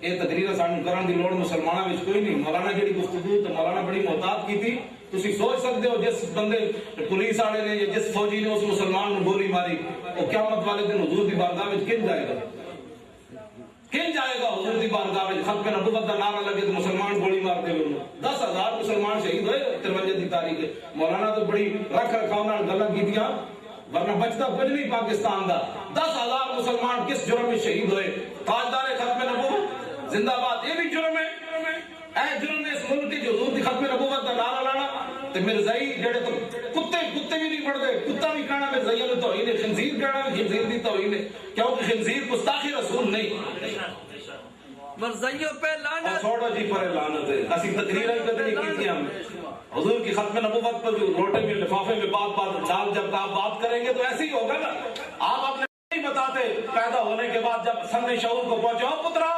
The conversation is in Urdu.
یہ تقریر سانو کرن دی لوڑ مسلماناں وچ کوئی نہیں. مولانا جڑی گفتگو تے مولانا بڑی محتاط کیتی. تسی سوچ سکتے ہو جس بندے پولیس والے نے یا جس فوجی نے اس مسلمان نو گولی ماری وہ قیامت والے دن حضور دی بارگاہ وچ کن جائے گا؟ کن جائے گا حضور دی بارگاہ وچ؟ ختم نبوت دا نعرہ لگے تو مسلمان گولی مارتے ہوئے 10,000 مسلمان شہید ہوئے 53 دی تاریخ. مولانا تو بڑی رکھ رکھاؤ نال گلاں کیتیاں ورنہ بچتا کچھ نہیں پاکستان دا. 10,000 مسلمان کس جرم میں شہید ہوئے؟ تاجدار ختم نبوت زندہ باد. یہ بھی جرم ہے. اے جرم ہے اس ملک کے جو حضور دی ختم نبوت دا نعرہ لانا. تے مرزائی جڑے تو کتے بھی نہیں پڑھتے. کتا بھی کہنا مرزائیوں نے توہین ہے. خنزیر کہنا بھی خنزیر دی توہین ہے. کیونکہ خنزیر گستاخی رسول نہیں. مرزائیوں پہ لعنت. چھوڑو جی پر لعنت ہے. اسی تقریریں کتنی کی ہم حضور کی ختم نبوت پر جو روٹے میں لفافے میں بات ڈال جب آپ بات کریں گے تو ایسے ہی ہوگا نا. آپ اپنے نہیں بتاتے پیدا ہونے کے بعد جب سن شعور کو پہنچاؤ پترا